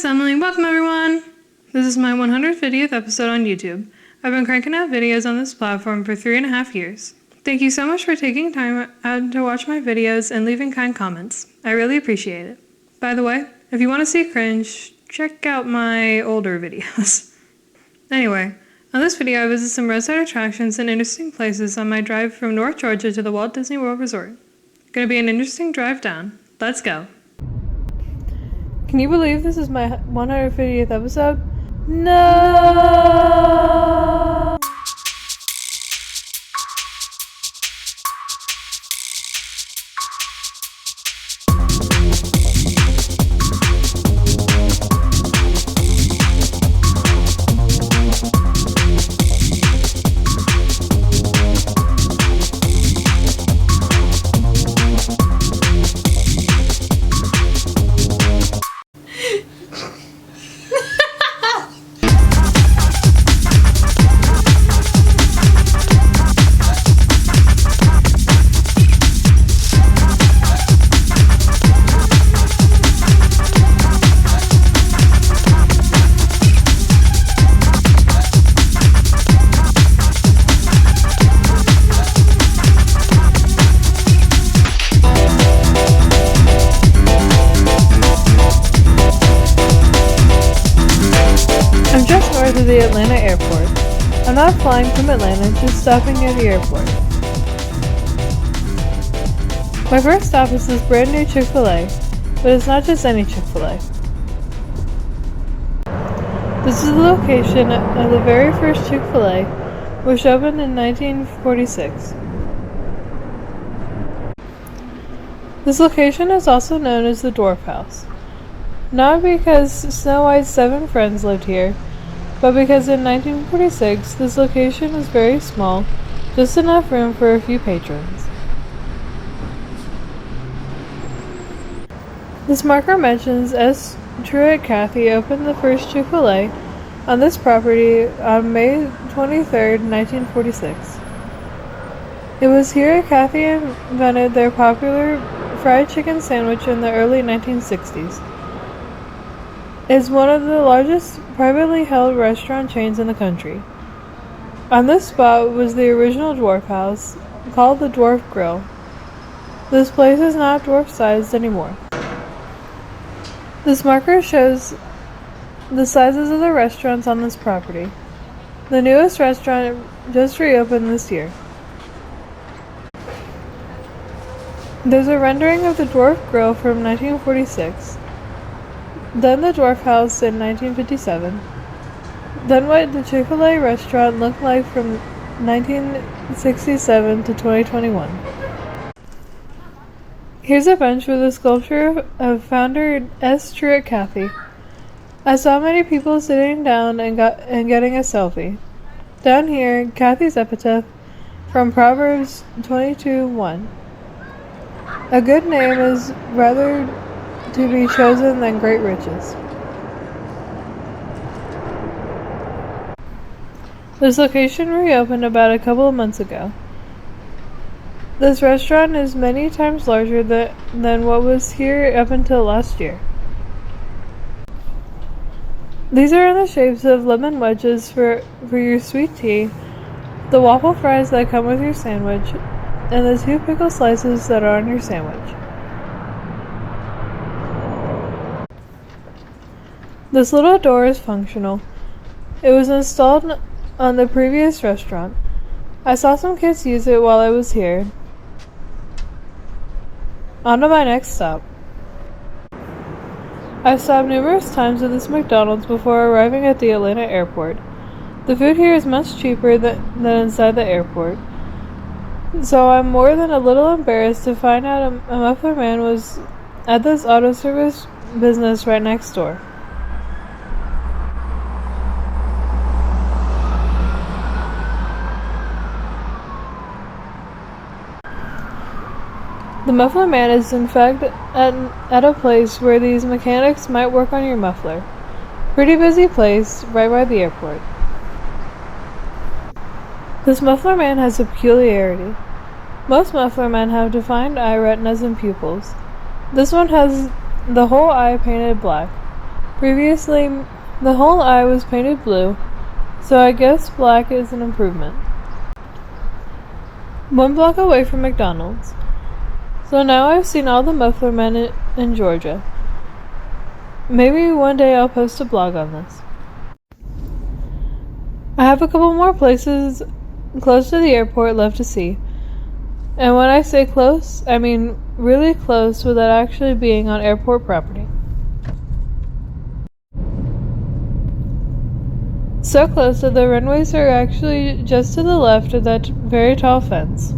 it's Emily. Welcome, everyone! This is my 150th episode on YouTube. I've been cranking out videos on this platform for 3.5 years. Thank you so much for taking time out to watch my videos and leaving kind comments. I really appreciate it. By the way, if you want to see cringe, check out my older videos. Anyway, on this video I visit some roadside attractions and interesting places on my drive from North Georgia to the Walt Disney World Resort. Gonna be an interesting drive down. Let's go! Can you believe this is my 150th episode? No! To the Atlanta airport. I'm not flying from Atlanta, just stopping near the airport. My first stop is this brand new Chick-fil-A, but it's not just any Chick-fil-A. This is the location of the very first Chick-fil-A, which opened in 1946. This location is also known as the Dwarf house. Not because Snow White's 7 friends lived here, but because in 1946 this location was very small, just enough room for a few patrons. This marker mentions S. Truett Cathy opened the first Chick-fil-A on this property on May 23, 1946. It was here Cathy invented their popular fried chicken sandwich in the early 1960s. It's one of the largest privately held restaurant chains in the country. On this spot was the original Dwarf house, called the Dwarf Grill. This place is not dwarf-sized anymore. This marker shows the sizes of the restaurants on this property. The newest restaurant just reopened this year. There's a rendering of the Dwarf Grill from 1946. Then the Dwarf House in 1957, then what the Chick-fil-A restaurant looked like from 1967 to 2021. Here's a bench with a sculpture of founder S. Truett Cathy. I saw many people sitting down and getting a selfie. Down here, Cathy's epitaph from Proverbs 22:1. A good name is rather to be chosen than great riches. This location reopened about a couple of months ago. This restaurant is many times larger than what was here up until last year. These are in the shapes of lemon wedges for your sweet tea, the waffle fries that come with your sandwich, and the 2 pickle slices that are on your sandwich. This little door is functional. It was installed on the previous restaurant. I saw some kids use it while I was here. On to my next stop. I've stopped numerous times at this McDonald's before arriving at the Atlanta airport. The food here is much cheaper than inside the airport, so I'm more than a little embarrassed to find out a Muffler Man was at this auto service business right next door. The Muffler Man is in fact at a place where these mechanics might work on your muffler. Pretty busy place, right by the airport. This Muffler Man has a peculiarity. Most Muffler Men have defined eye retinas and pupils. This one has the whole eye painted black. Previously, the whole eye was painted blue, so I guess black is an improvement. 1 block away from McDonald's. So now I've seen all the Muffler Men in Georgia. Maybe one day I'll post a blog on this. I have a couple more places close to the airport left to see. And when I say close, I mean really close without actually being on airport property. So close that the runways are actually just to the left of that very tall fence.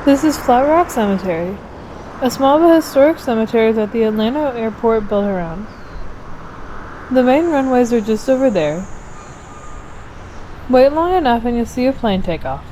This is Flat Rock Cemetery, a small but historic cemetery that the Atlanta airport built around. The main runways are just over there. Wait long enough and you'll see a plane take off.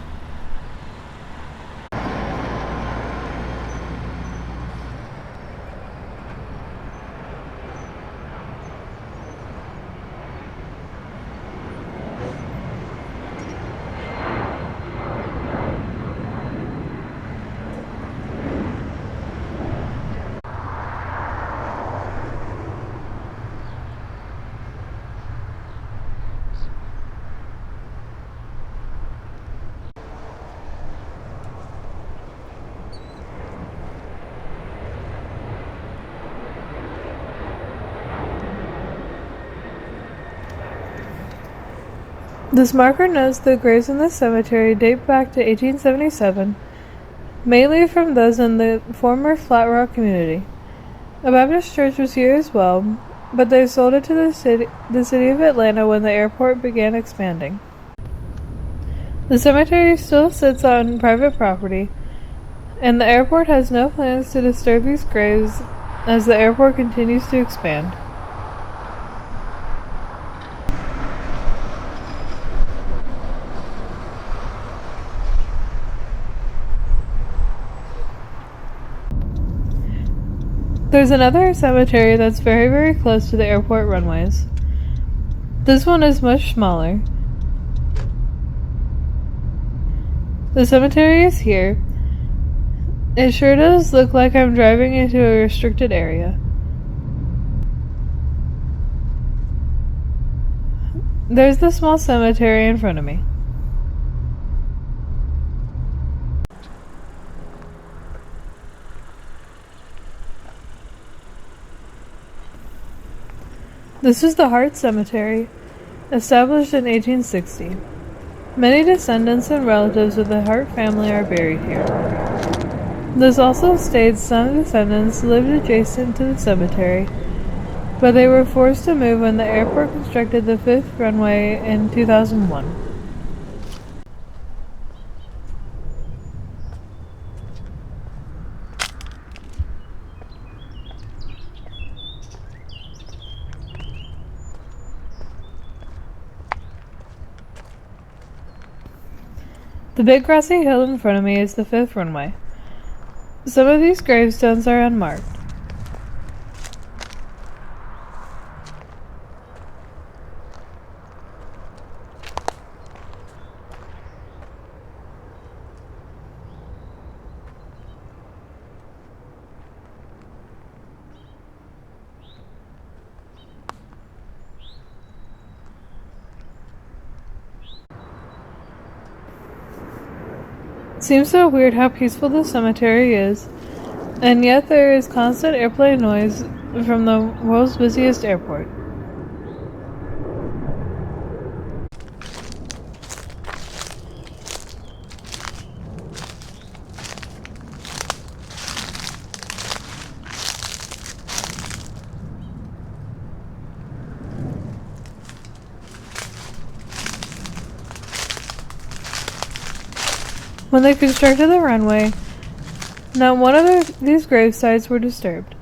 This marker notes that graves in this cemetery date back to 1877, mainly from those in the former Flat Rock community. A Baptist church was here as well, but they sold it to the city of Atlanta when the airport began expanding. The cemetery still sits on private property, and the airport has no plans to disturb these graves as the airport continues to expand. There's another cemetery that's very, very close to the airport runways. This one is much smaller. The cemetery is here. It sure does look like I'm driving into a restricted area. There's the small cemetery in front of me. This is the Hart Cemetery, established in 1860. Many descendants and relatives of the Hart family are buried here. This also states some descendants lived adjacent to the cemetery, but they were forced to move when the airport constructed the 5th runway in 2001. The big grassy hill in front of me is the 5th runway. Some of these gravestones are unmarked. Seems so weird how peaceful the cemetery is, and yet there is constant airplane noise from the world's busiest airport. When they constructed the runway, not one of these grave sites were disturbed.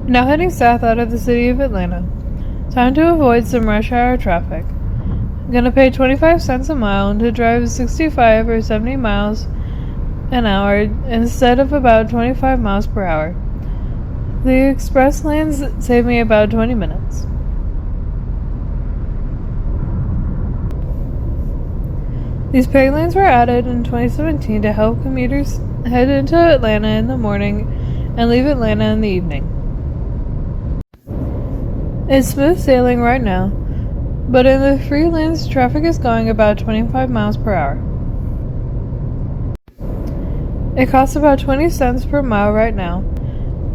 Now heading south out of the city of Atlanta. Time to avoid some rush hour traffic. Gonna pay 25 cents a mile to drive 65 or 70 miles an hour instead of about 25 miles per hour. The express lanes save me about 20 minutes. These pay lanes were added in 2017 to help commuters head into Atlanta in the morning and leave Atlanta in the evening. It's smooth sailing right now, but in the free lanes traffic is going about 25 miles per hour. It costs about 20 cents per mile right now.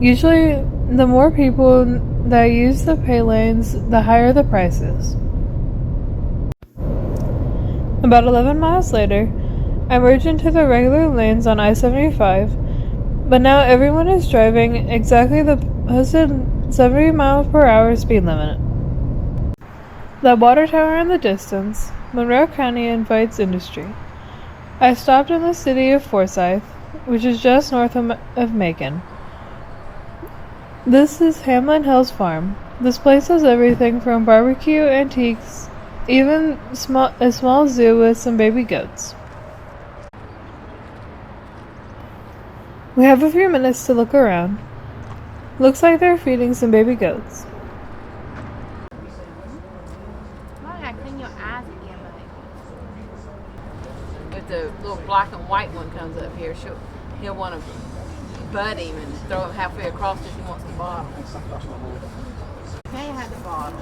Usually, the more people that use the pay lanes, the higher the price is. About 11 miles later, I merge into the regular lanes on I-75, but now everyone is driving exactly the posted 70 miles per hour speed limit. That water tower in the distance, Monroe County invites industry. I stopped in the city of Forsyth, which is just north of Macon. This is Hamlin Hills Farm. This place has everything from barbecue, antiques, even a small zoo with some baby goats. We have a few minutes to look around. Looks like they're feeding some baby goats. Clean your eyes again, buddy. If the little black and white one comes up here, he'll want to butt him and throw him halfway across if he wants the bottle. Now you have the bottle.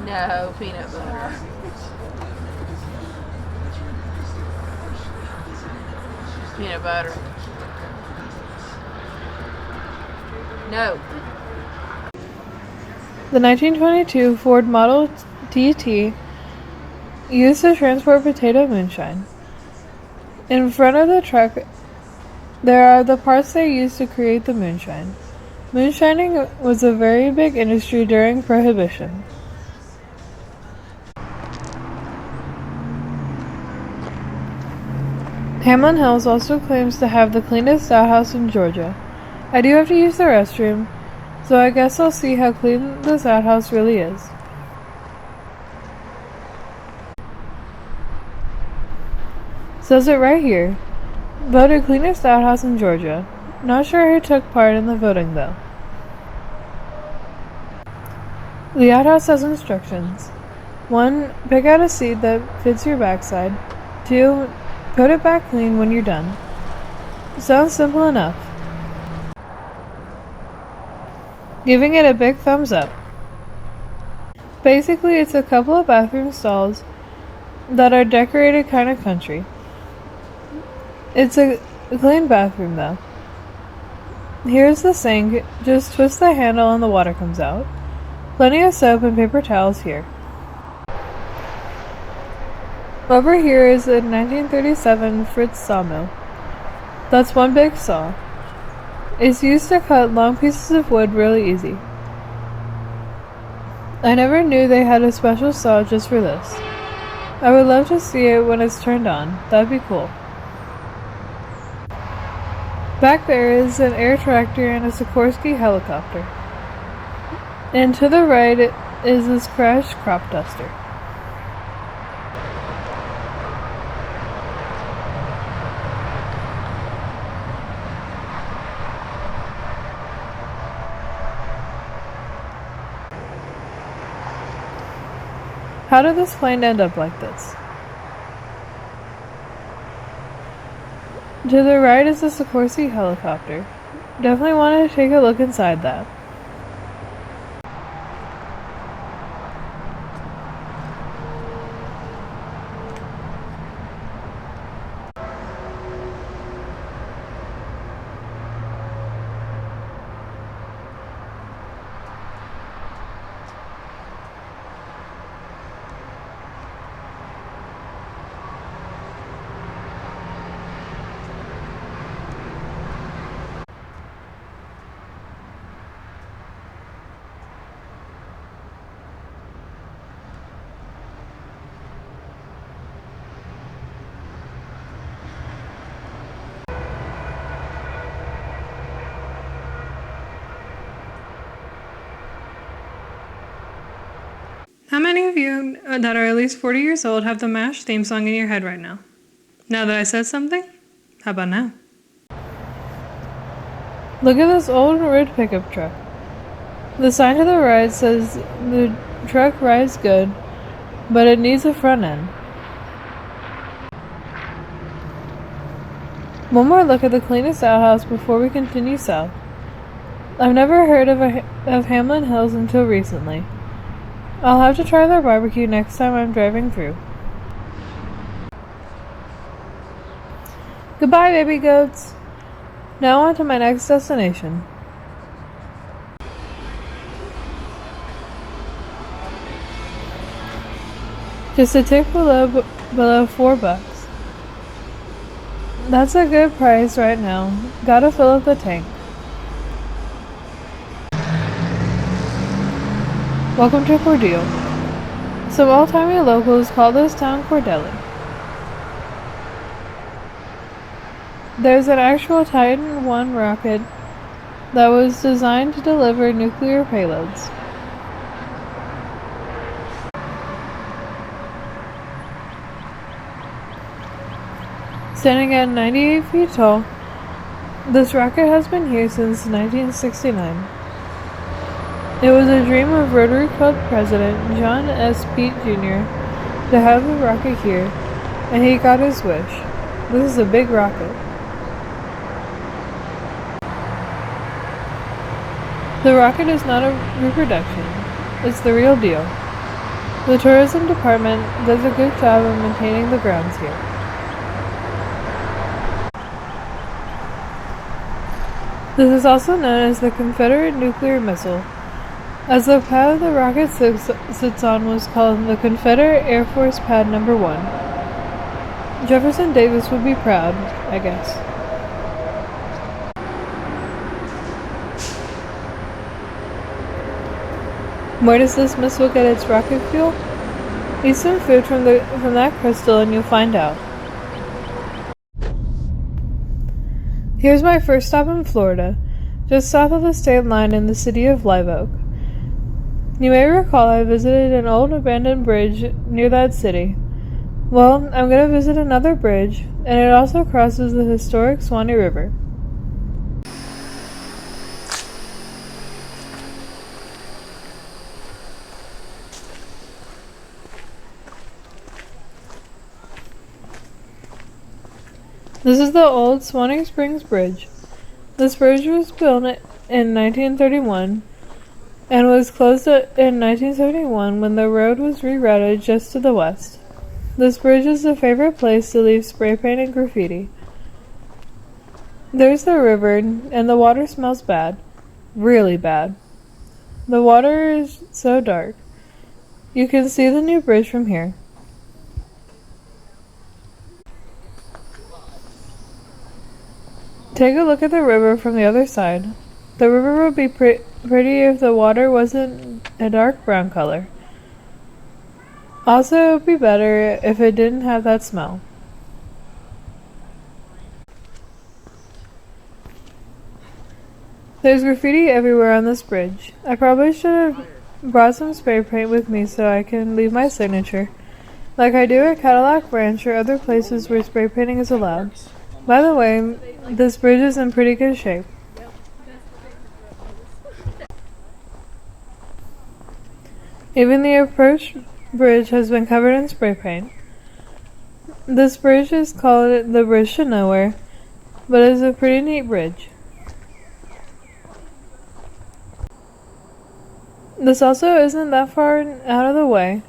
No, peanut butter. Peanut butter. No. The 1922 Ford Model TT used to transport potato moonshine. In front of the truck, there are the parts they used to create the moonshine. Moonshining was a very big industry during Prohibition. Hamlin Hills also claims to have the cleanest outhouse in Georgia. I do have to use the restroom, so I guess I'll see how clean this outhouse really is. Says it right here. Voted cleanest outhouse in Georgia. Not sure who took part in the voting though. The outhouse has instructions. 1. Pick out a seat that fits your backside. 2. Put it back clean when you're done. Sounds simple enough. Giving it a big thumbs up. Basically, it's a couple of bathroom stalls that are decorated kind of country. It's a clean bathroom though. Here's the sink, just twist the handle and the water comes out. Plenty of soap and paper towels here. Over here is a 1937 Fritz sawmill. That's one big saw. It's used to cut long pieces of wood really easy. I never knew they had a special saw just for this. I would love to see it when it's turned on. That'd be cool. Back there is an air tractor and a Sikorsky helicopter. And to the right is this crashed crop duster. How did this plane end up like this? To the right is the Sikorsky helicopter. Definitely want to take a look inside that. How many of you that are at least 40 years old have the MASH theme song in your head right now? Now that I said something, how about now? Look at this old red pickup truck. The sign to the right says the truck rides good, but it needs a front end. One more look at the cleanest outhouse before we continue south. I've never heard of Hamlin Hills until recently. I'll have to try their barbecue next time I'm driving through. Goodbye, baby goats. Now on to my next destination. Just a tick below $4. That's a good price right now. Gotta fill up the tank. Welcome to Cordele. Some old-timey locals call this town Cordele. There's an actual Titan I rocket that was designed to deliver nuclear payloads. Standing at 98 feet tall, this rocket has been here since 1969. It was a dream of Rotary Club President John S. Pete Jr. to have the rocket here, and he got his wish. This is a big rocket. The rocket is not a reproduction, it's the real deal. The tourism department does a good job of maintaining the grounds here. This is also known as the Confederate nuclear missile, as the pad the rocket sits on was called the Confederate Air Force Pad No. 1. Jefferson Davis would be proud, I guess. Where does this missile get its rocket fuel? Eat some food from that crystal and you'll find out. Here's my first stop in Florida, just south of the state line in the city of Live Oak. You may recall I visited an old abandoned bridge near that city. Well, I'm going to visit another bridge, and it also crosses the historic Suwannee River. This is the old Suwannee Springs Bridge. This bridge was built in 1931 and was closed in 1971 when the road was rerouted just to the west. This bridge is a favorite place to leave spray paint and graffiti. There's the river, and the water smells bad. Really bad. The water is so dark. You can see the new bridge from here. Take a look at the river from the other side. The river would be pretty if the water wasn't a dark brown color. Also, it would be better if it didn't have that smell. There's graffiti everywhere on this bridge. I probably should have brought some spray paint with me so I can leave my signature, like I do at Cadillac Ranch or other places where spray painting is allowed. By the way, this bridge is in pretty good shape. Even the approach bridge has been covered in spray paint. This bridge is called the Bridge to Nowhere, but it's a pretty neat bridge. This also isn't that far out of the way,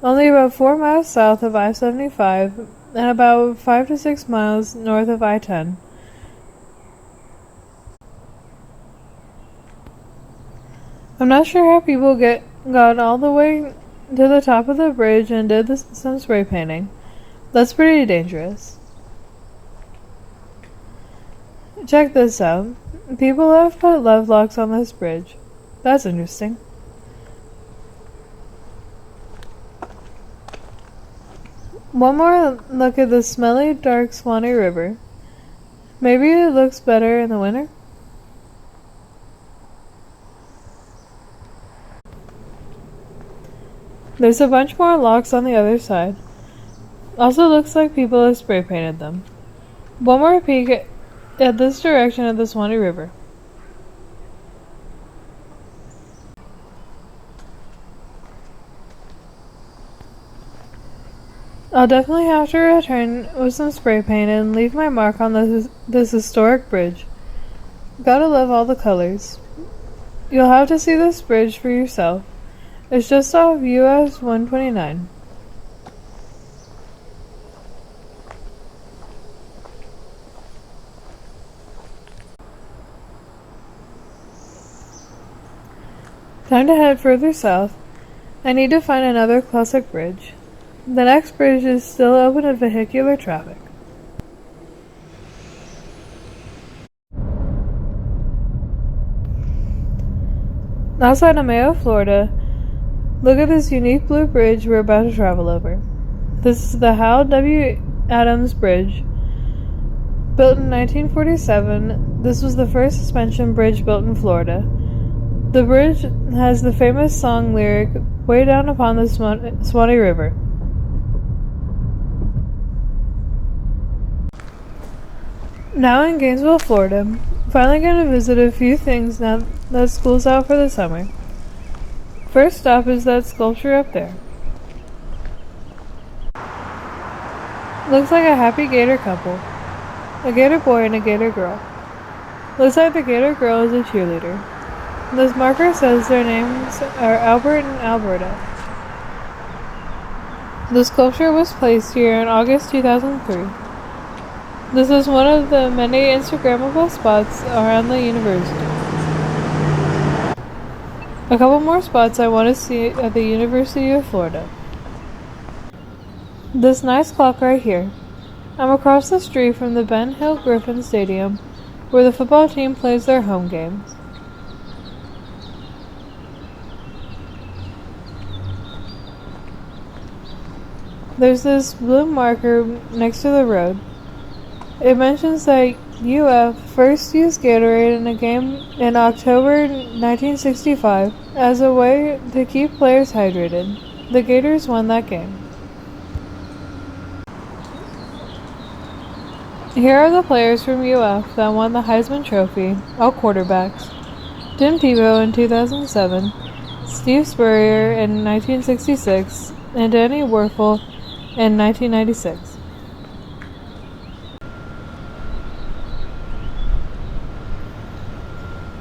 only about 4 miles south of I-75 and about 5 to 6 miles north of I-10. I'm not sure how people got all the way to the top of the bridge and did some spray painting. That's pretty dangerous. Check this out. People have put love locks on this bridge. That's interesting. One more look at the smelly, dark Suwannee River. Maybe it looks better in the winter? There's a bunch more locks on the other side. Also looks like people have spray painted them. One more peek at this direction of the Suwannee River. I'll definitely have to return with some spray paint and leave my mark on this historic bridge. Gotta love all the colors. You'll have to see this bridge for yourself. It's just off US 129. Time to head further south. I need to find another classic bridge. The next bridge is still open to vehicular traffic. Outside of Mayo, Florida, look at this unique blue bridge we're about to travel over. This is the Hal W. Adams Bridge. Built in 1947, this was the first suspension bridge built in Florida. The bridge has the famous song lyric, "Way down upon the Suwannee River." Now in Gainesville, Florida, finally going to visit a few things now that school's out for the summer. First stop is that sculpture up there. Looks like a happy gator couple. A gator boy and a gator girl. Looks like the gator girl is a cheerleader. This marker says their names are Albert and Alberta. The sculpture was placed here in August 2003. This is one of the many Instagrammable spots around the university. A couple more spots I want to see at the University of Florida. This nice clock right here. I'm across the street from the Ben Hill Griffin Stadium, where the football team plays their home games. There's this blue marker next to the road. It mentions that UF first used Gatorade in a game in October 1965 as a way to keep players hydrated. The Gators won that game. Here are the players from UF that won the Heisman Trophy, all quarterbacks. Tim Tebow in 2007, Steve Spurrier in 1966, and Danny Werfel in 1996.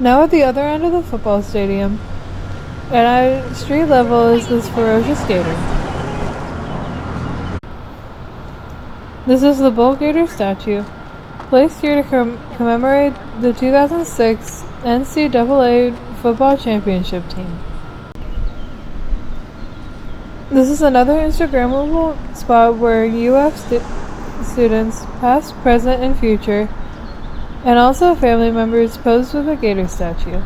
Now at the other end of the football stadium, and at street level is this ferocious gator. This is the Bull Gator statue, placed here to commemorate the 2006 NCAA football championship team. This is another Instagrammable spot where UF students, past, present, and future, and also family members posed with a gator statue.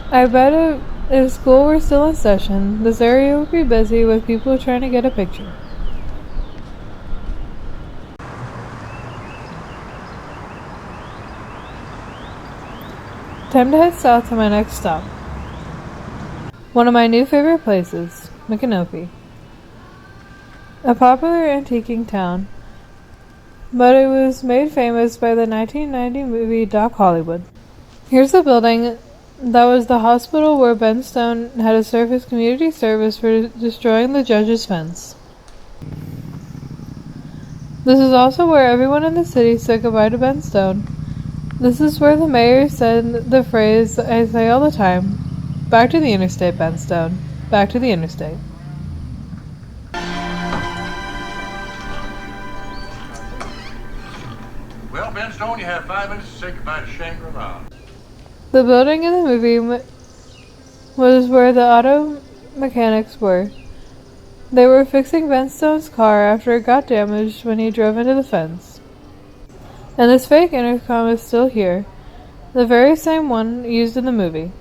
I bet if school were still in session, this area would be busy with people trying to get a picture. Time to head south to my next stop. One of my new favorite places, Micanopy. A popular antiquing town, but it was made famous by the 1990 movie Doc Hollywood. Here's the building that was the hospital where Ben Stone had to serve his community service for destroying the judge's fence. This is also where everyone in the city said goodbye to Ben Stone. This is where the mayor said the phrase I say all the time, "Back to the interstate, Ben Stone. Back to the interstate." Well, Ben Stone, you have 5 minutes to say goodbye to Shangri-La. The building in the movie was where the auto mechanics were. They were fixing Ben Stone's car after it got damaged when he drove into the fence. And this fake intercom is still here, the very same one used in the movie.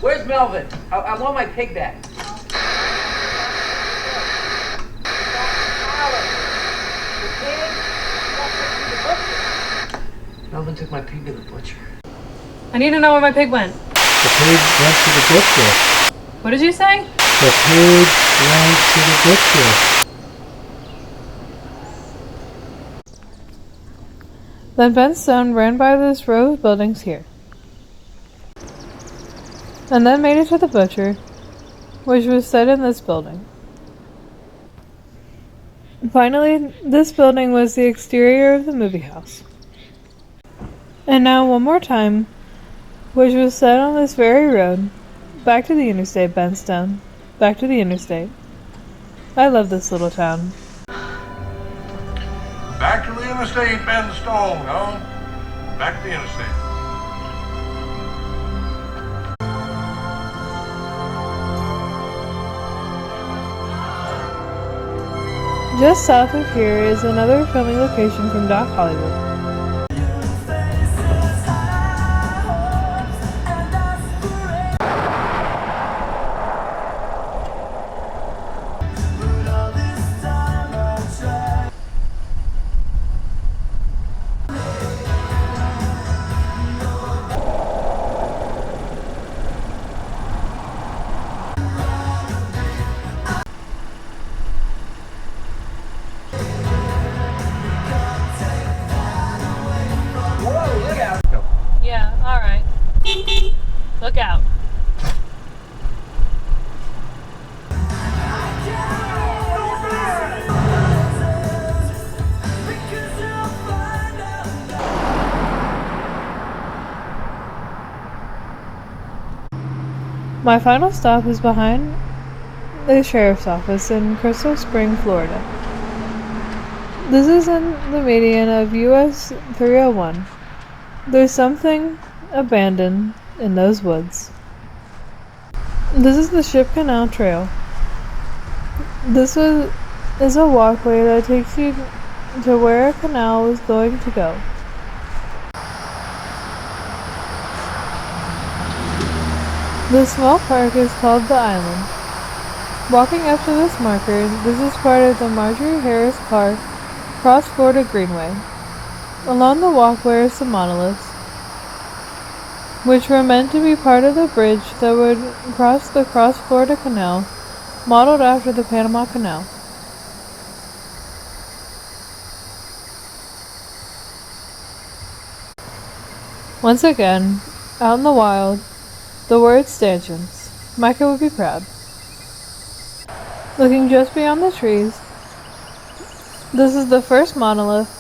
Where's Melvin? I want my pig back. Melvin took my pig to the butcher. I need to know where my pig went. The pig went to the butcher. What did you say? The page right to the picture. Then Ben Stone ran by this row of buildings here, and then made it to the butcher, which was set in this building. Finally, this building was the exterior of the movie house. And now one more time, which was set on this very road. Back to the interstate, Ben Stone. Back to the interstate. I love this little town. Back to the interstate, Ben Stone, huh? Back to the interstate. Just south of here is another filming location from Doc Hollywood. Yeah, alright. Look out. My final stop is behind the sheriff's office in Crystal Spring, Florida. This is in the median of US 301. There's something abandoned in those woods. This is the Ship Canal Trail. This is a walkway that takes you to where a canal was going to go. This small park is called the Island. Walking up to this marker, this is part of the Marjorie Harris Clark Cross Florida Greenway. Along the walkway are some monoliths, which were meant to be part of the bridge that would cross the Cross Florida Canal, modeled after the Panama Canal. Once again, out in the wild, the word stanchions. Micah would be proud. Looking just beyond the trees, this is the first monolith,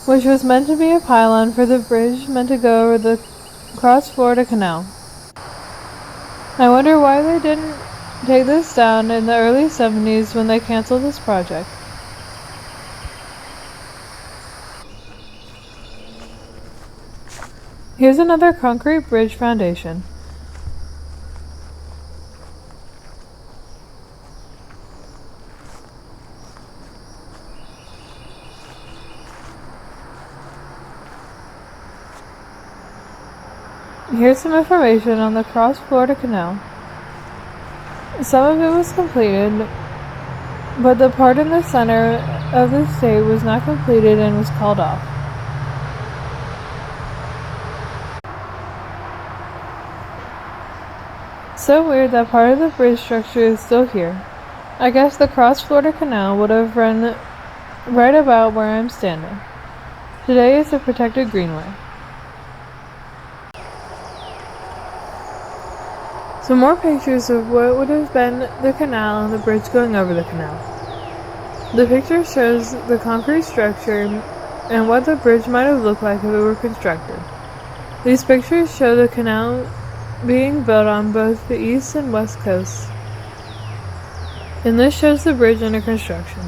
which was meant to be a pylon for the bridge meant to go over the Cross Florida Canal. I wonder why they didn't take this down in the early 70s when they canceled this project. Here's another concrete bridge foundation. Here's some information on the Cross Florida Canal. Some of it was completed, but the part in the center of the state was not completed and was called off. So weird that part of the bridge structure is still here. I guess the Cross Florida Canal would have run right about where I'm standing. Today is a protected greenway. Some more pictures of what would have been the canal and the bridge going over the canal. The picture shows the concrete structure and what the bridge might have looked like if it were constructed. These pictures show the canal being built on both the east and west coasts. And this shows the bridge under construction.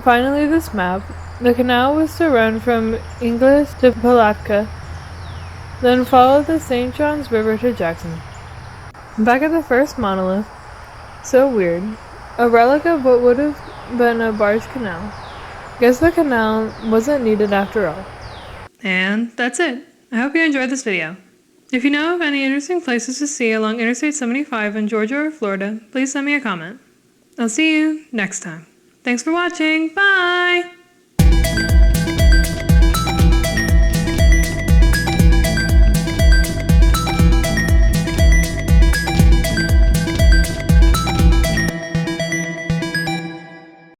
Finally, this map. The canal was to run from Ingles to Palatka, then follow the St. Johns River to Jackson. Back at the first monolith. So weird. A relic of what would have been a barge canal. Guess the canal wasn't needed after all. And that's it. I hope you enjoyed this video. If you know of any interesting places to see along Interstate 75 in Georgia or Florida, please send me a comment. I'll see you next time. Thanks for watching. Bye!